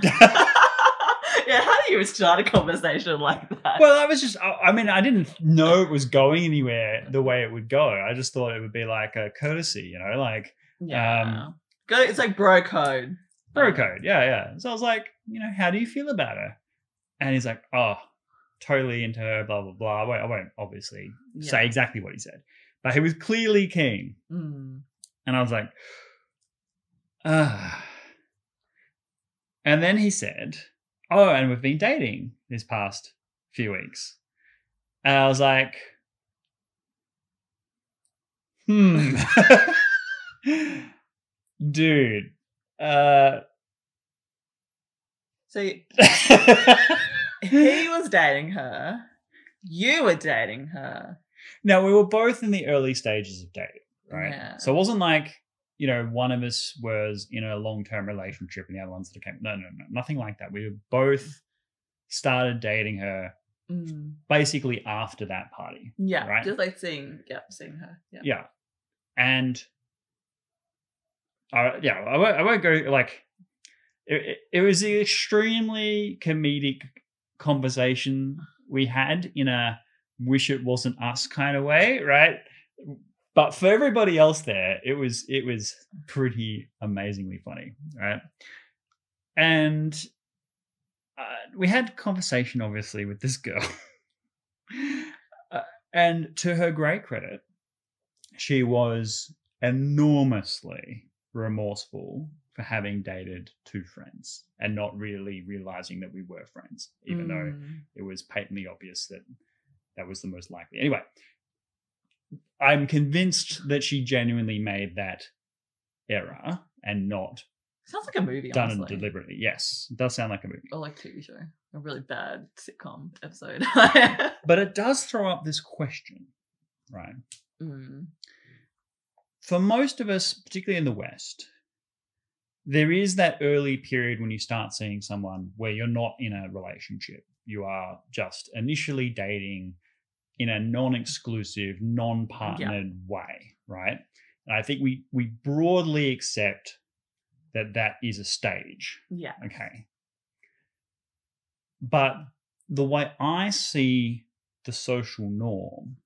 Yeah, how do you start a conversation like that? Well, I didn't know it was going anywhere the way it would go. I just thought it would be like a courtesy, like... Yeah. It's like bro code. Bro code, yeah. So I was like, how do you feel about her? And he's like, oh, totally into her, blah, blah, blah. I won't obviously say exactly what he said. But he was clearly keen. And I was like, And then he said, oh, and we've been dating this past few weeks. And I was like, dude. So he was dating her. You were dating her. Now, we were both in the early stages of dating, right? Yeah. So it wasn't like, one of us was in a long-term relationship and the other ones that came. No, nothing like that. We both started dating her basically after that party. Yeah, right? just like seeing her. Yeah. And I won't go like it was an extremely comedic conversation we had in a wish it wasn't us kind of way, right? But for everybody else there, it was pretty amazingly funny, right? And we had conversation, obviously, with this girl. And to her great credit, she was enormously remorseful for having dated two friends and not really realizing that we were friends, even though it was patently obvious that was the most likely. Anyway, I'm convinced that she genuinely made that error and not sounds like a movie, done honestly. deliberately. Yes, it does sound like a movie. Or like TV show. A really bad sitcom episode. But it does throw up this question, right? For most of us, particularly in the West, there is that early period when you start seeing someone where you're not in a relationship. You are just initially dating in a non-exclusive, non-partnered way, right? And I think we broadly accept that is a stage. Yeah. Okay. But the way I see the social norm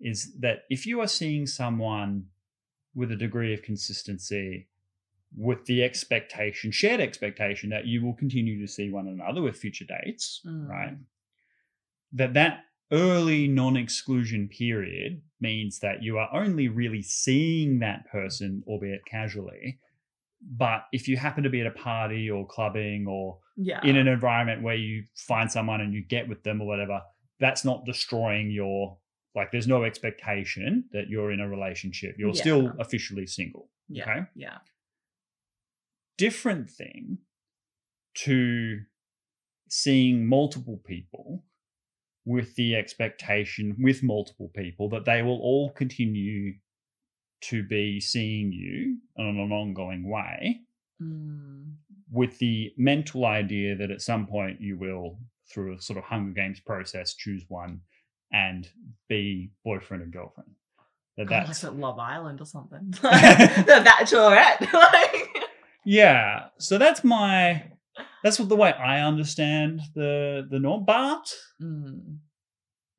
is that if you are seeing someone with a degree of consistency, with the shared expectation that you will continue to see one another with future dates, right? That early non-exclusion period means that you are only really seeing that person, albeit casually. But if you happen to be at a party or clubbing or in an environment where you find someone and you get with them or whatever, that's not destroying there's no expectation that you're in a relationship. You're still officially single. Yeah. Okay? Yeah. Different thing to seeing multiple people with the expectation with multiple people that they will all continue to be seeing you in an ongoing way with the mental idea that at some point you will, through a sort of Hunger Games process, choose one and be boyfriend and girlfriend. That's like Love Island or something. The Bachelorette. Like, yeah. So that's the way I understand the norm, but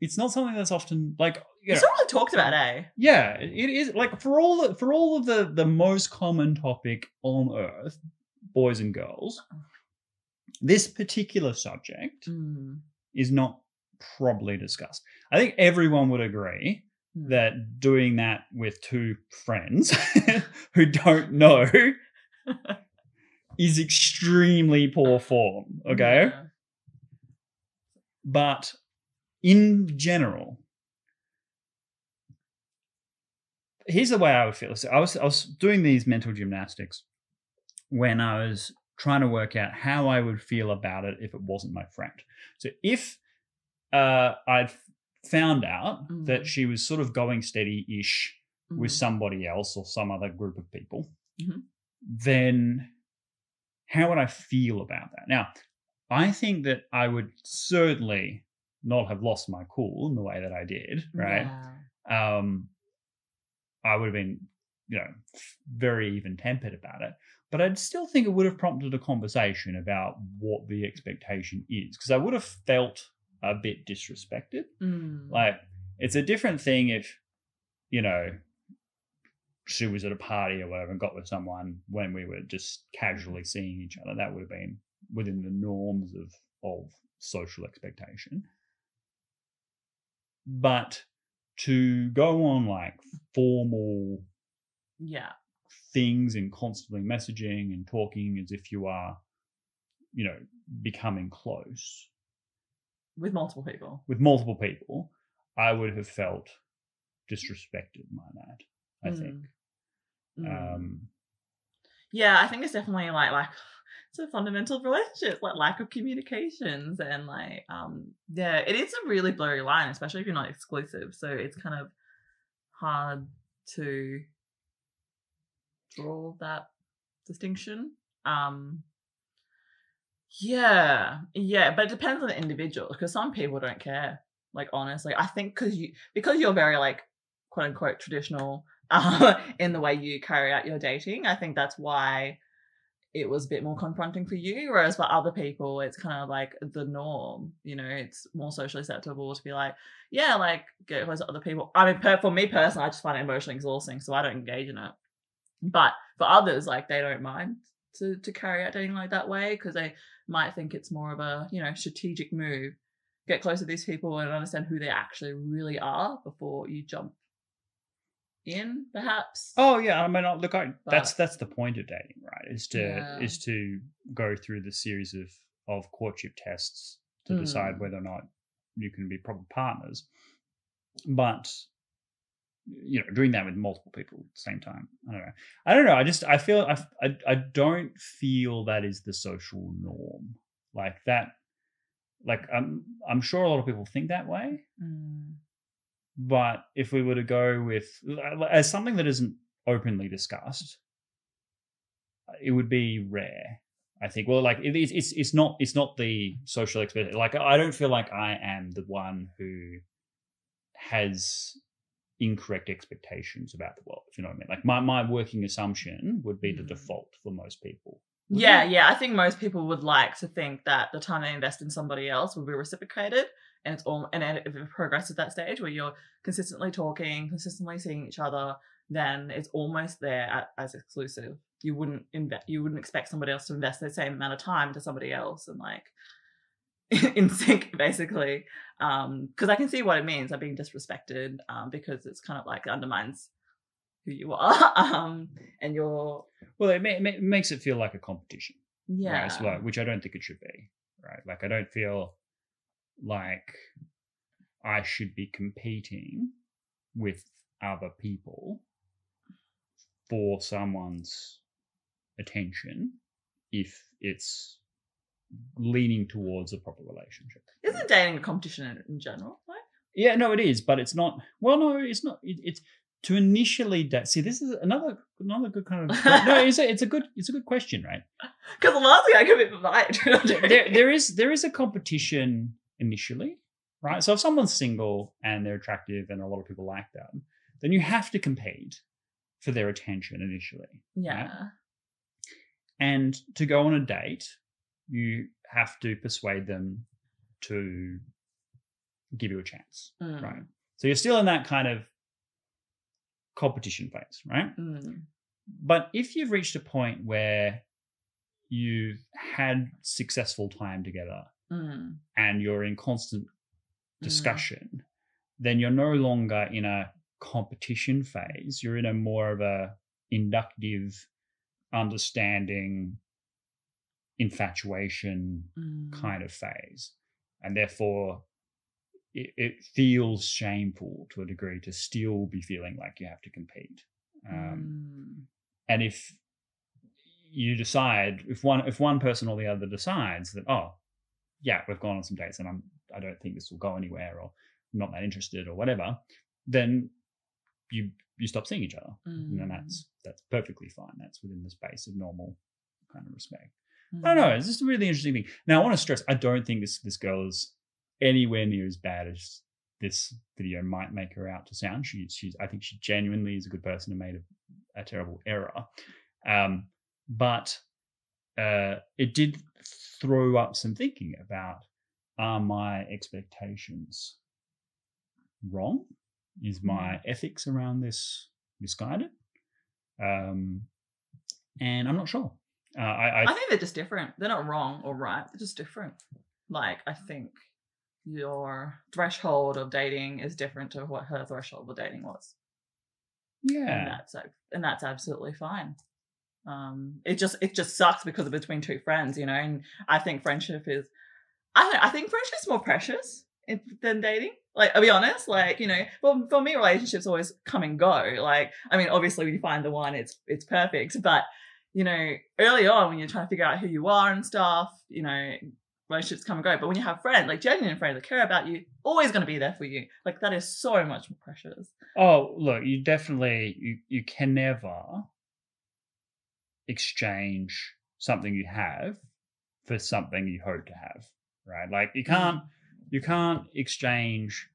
it's not something that's often like it's not really talked about, eh? Yeah, it is like for all of the most common topic on earth, boys and girls, this particular subject is not probably discussed. I think everyone would agree that doing that with two friends who don't know is extremely poor form, okay? Yeah. But in general, here's the way I would feel. So I was doing these mental gymnastics when I was trying to work out how I would feel about it if it wasn't my friend. So if I'd found out that she was sort of going steady-ish with somebody else or some other group of people, then how would I feel about that? Now, I think that I would certainly not have lost my cool in the way that I did, right? Yeah. I would have been, very even-tempered about it. But I'd still think it would have prompted a conversation about what the expectation is, because I would have felt a bit disrespected. Like, it's a different thing if, she was at a party or whatever and got with someone when we were just casually seeing each other. That would have been within the norms of social expectation. But to go on like formal things and constantly messaging and talking as if you are, becoming close. With multiple people, I would have felt disrespected by that, I think. Yeah, I think it's definitely like it's a fundamental relationship, like lack of communications and like it is a really blurry line, especially if you're not exclusive. So it's kind of hard to draw that distinction. Yeah, but it depends on the individual, because some people don't care. Like, honestly, I think because you're very like quote unquote traditional in the way you carry out your dating, I think that's why it was a bit more confronting for you. Whereas for other people, it's kind of like the norm. It's more socially acceptable to be like, yeah, like get close to other people. I mean, for me personally, I just find it emotionally exhausting, so I don't engage in it. But for others, like they don't mind to carry out dating like that way, because they might think it's more of a strategic move. Get close to these people and understand who they actually really are before you jump in, perhaps. Oh yeah, I mean, look, that's the point of dating, right? Is to go through the series of courtship tests to decide whether or not you can be proper partners. But doing that with multiple people at the same time, I don't know. I feel I don't feel that is the social norm, like that. Like I'm sure a lot of people think that way. But if we were to go with as something that isn't openly discussed, it would be rare, I think. Well, like it's not the social expectation. Like I don't feel like I am the one who has incorrect expectations about the world, if you know what I mean. Like my working assumption would be the default for most people. Yeah. I think most people would like to think that the time they invest in somebody else will be reciprocated. And it's all, and if it progresses that stage where you're consistently talking, consistently seeing each other, then it's almost there as exclusive. You wouldn't expect somebody else to invest the same amount of time to somebody else and like in sync, basically. Because I can see what it means, like being disrespected, because it's kind of like undermines who you are, and you're. Well, it makes it feel like a competition, yeah, right? So, which I don't think it should be, right? Like I don't feel like I should be competing with other people for someone's attention if it's leaning towards a proper relationship. Isn't dating a competition in general? Like? Yeah, no, it is, but it's not. Well, no, it's not. It's to initially date. See, this is another good kind of no. It's a good question, right? Because the last thing I commit for mine. there is a competition initially, right? So if someone's single and they're attractive and a lot of people like them, then you have to compete for their attention initially. Yeah. Right? And to go on a date, you have to persuade them to give you a chance, right? So you're still in that kind of competition phase, right? But if you've reached a point where you've had successful time together and you're in constant discussion, then you're no longer in a competition phase. You're in a more of a inductive, understanding, infatuation kind of phase. And therefore, it feels shameful to a degree to still be feeling like you have to compete. And if you decide, if one person or the other decides that, oh, yeah, we've gone on some dates and I don't think this will go anywhere, or I'm not that interested or whatever, then you stop seeing each other. And that's perfectly fine. That's within the space of normal kind of respect. I don't know. It's just a really interesting thing. Now, I want to stress, I don't think this girl is anywhere near as bad as this video might make her out to sound. I think she genuinely is a good person and made a terrible error. But it did throw up some thinking about, are my expectations wrong? Is my ethics around this misguided? And I'm not sure. I think they're just different. They're not wrong or right. They're just different. Like, I think your threshold of dating is different to what her threshold of dating was. Yeah. And that's absolutely fine. It just sucks because it's between two friends, you know, and I think friendship is more precious than dating. Like, I'll be honest, like, you know, well, for me, relationships always come and go. Like, I mean, obviously when you find the one, it's perfect. But, you know, early on when you're trying to figure out who you are and stuff, you know, relationships come and go. But when you have friends, like genuine friends that care about you, always going to be there for you. Like, that is so much more precious. Oh, look, you definitely, you can never exchange something you have for something you hope to have, right? Like, you can't exchange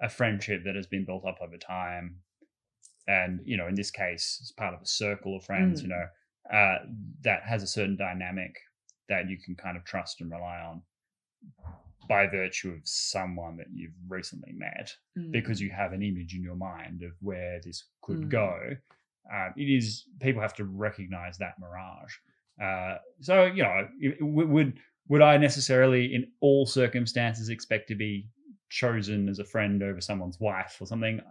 a friendship that has been built up over time, and, you know, in this case, it's part of a circle of friends, you know, that has a certain dynamic that you can kind of trust and rely on by virtue of someone that you've recently met, because you have an image in your mind of where this could go. People have to recognize that mirage. So, you know, would I necessarily in all circumstances expect to be chosen as a friend over someone's wife or something?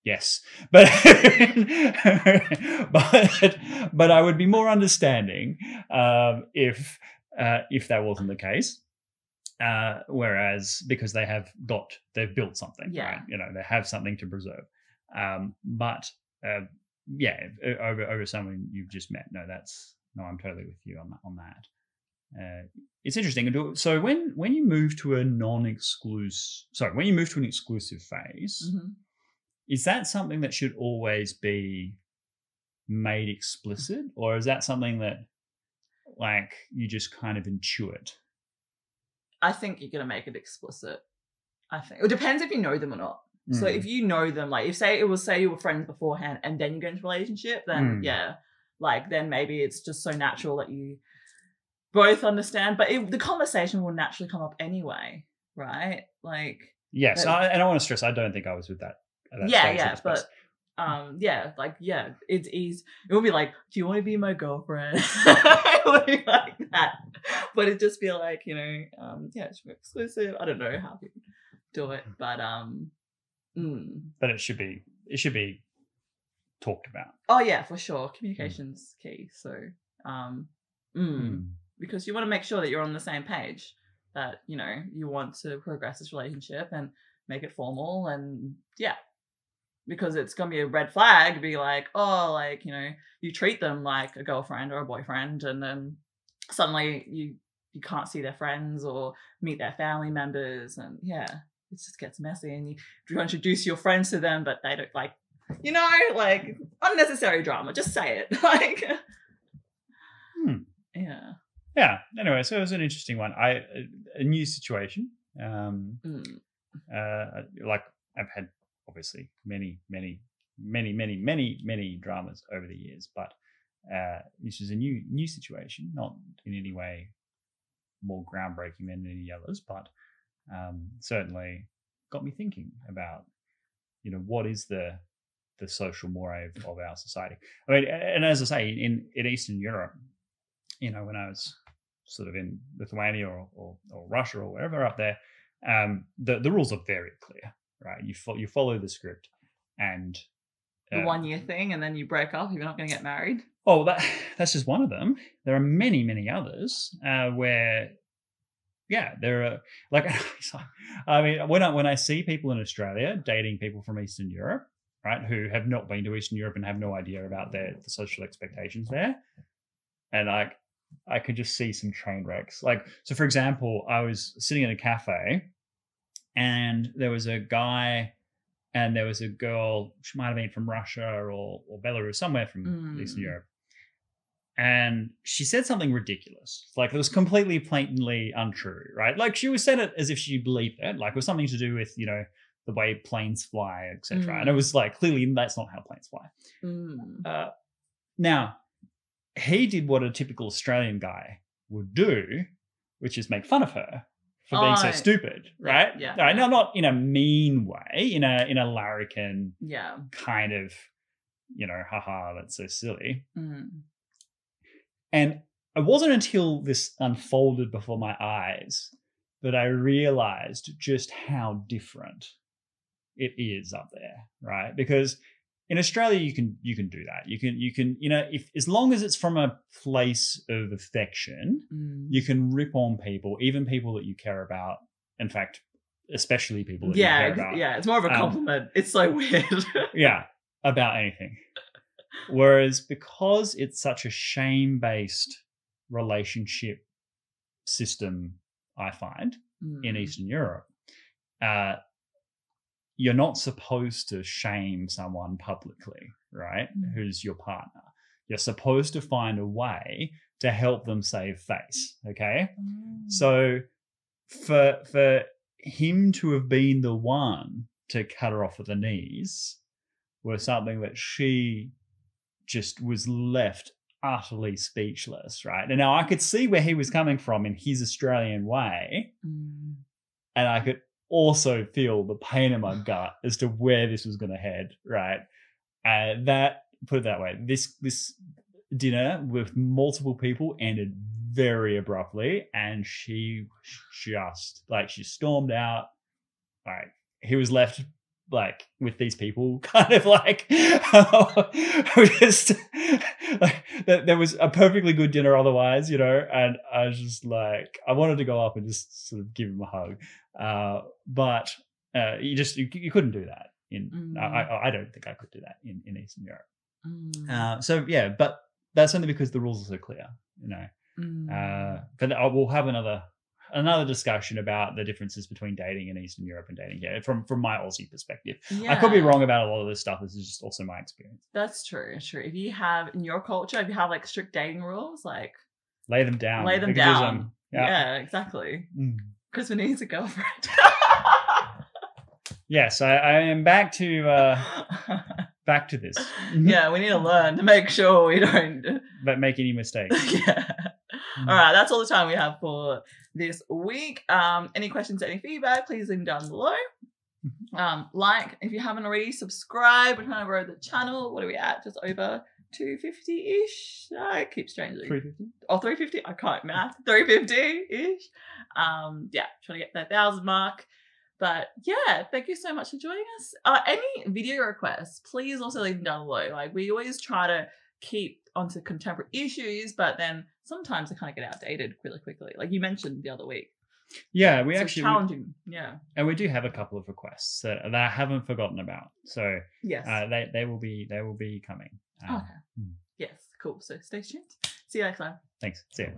Yes, but but I would be more understanding if that wasn't the case. Whereas, because they've built something, right? You know, they have something to preserve. But over someone you've just met, I'm totally with you on that. It's interesting. So when you move to an exclusive phase, is that something that should always be made explicit, or is that something that, like, you just kind of intuit? I think you're gonna make it explicit. I think it depends if you know them or not. So if you know them, like, say you were friends beforehand and then you get into a relationship, then then maybe it's just so natural that you both understand. But the conversation will naturally come up anyway, right? Like, yes, and I want to stress, I don't think I was with that. But it's easy. It would be like, do you want to be my girlfriend? It would be like that. But it'd just be like, you know, it's exclusive. I don't know how people do it, but but it should be talked about. Oh yeah, for sure. Communication's key. So because you want to make sure that you're on the same page, that, you know, you want to progress this relationship and make it formal, and because it's gonna be a red flag to be like, oh, like, you know, you treat them like a girlfriend or a boyfriend, and then suddenly you can't see their friends or meet their family members, and it just gets messy, and you introduce your friends to them, but they don't, like, You know, like unnecessary drama. Just say it. Like, yeah. Yeah. Anyway, so it was an interesting one. A new situation. Like I've had obviously many dramas over the years, but this is a new situation, not in any way more groundbreaking than any others, but certainly got me thinking about, you know, what is the social mores of our society. I mean, and as I say, in Eastern Europe, you know, when I was sort of in Lithuania or Russia or wherever up there, the rules are very clear, right? You follow the script, and the 1 year thing, and then you break up if you're not going to get married. Oh, that's just one of them. There are many others where, yeah, there are like, I mean, when I see people in Australia dating people from Eastern Europe, right, who have not been to Eastern Europe and have no idea about the social expectations there, and I could just see some train wrecks. Like, so for example, I was sitting in a cafe, and there was a guy and there was a girl. She might have been from Russia or Belarus, somewhere from Eastern Europe. And she said something ridiculous. Like, it was completely blatantly untrue, right? Like, she was said it as if she believed it. Like, it was something to do with, you know, the way planes fly, etc. And it was like, clearly that's not how planes fly. Now, he did what a typical Australian guy would do, which is make fun of her for being so stupid, right? Yeah. Right? Now, not in a mean way, in a larrikin kind of, you know, haha, that's so silly. And it wasn't until this unfolded before my eyes that I realized just how different it is up there, right? Because in Australia, you can do that. You can, you know, if as long as it's from a place of affection, you can rip on people, even people that you care about. In fact, especially people that you care about. Yeah, it's more of a compliment. It's so weird. Yeah, about anything. Whereas because it's such a shame-based relationship system, I find, in Eastern Europe, you're not supposed to shame someone publicly, right? Who's your partner. You're supposed to find a way to help them save face, okay? So for him to have been the one to cut her off at the knees was something that she just was left utterly speechless, right? And now I could see where he was coming from in his Australian way, and I could also feel the pain in my gut as to where this was going to head, right? That, put it that way, this dinner with multiple people ended very abruptly, and she just, like, she stormed out. Like, he was left, like, with these people kind of like just like, there was a perfectly good dinner otherwise, you know, and I was just like, I wanted to go up and just sort of give him a hug, but you couldn't do that in I don't think I could do that in Eastern Europe. So yeah, but that's only because the rules are so clear, you know. But we'll have another discussion about the differences between dating in Eastern Europe and dating here from my Aussie perspective. I could be wrong about a lot of this stuff. This is just also my experience. That's true. It's true. If you have, in your culture, if you have like strict dating rules, like lay them down. Yeah, exactly. Crispin needs a girlfriend. Yes, I am back to this. Yeah, we need to learn to make sure we don't make any mistakes. All right, that's all the time we have for this week. Any questions, any feedback, please leave them down below. Like, if you haven't already, subscribe. We're trying to grow the channel. What are we at? Just over 250-ish? I keep changing. 350? Oh, 350? I can't math. 350-ish. Trying to get that 1,000 mark. But yeah, thank you so much for joining us. Any video requests, please also leave them down below. Like, we always try to keep onto contemporary issues, but then sometimes they kind of get outdated really quickly. Like you mentioned the other week. Yeah, we actually challenging. And we do have a couple of requests that I haven't forgotten about. So yes, they will be coming. Okay. Yes, cool. So stay tuned. See you next time. Thanks. See you.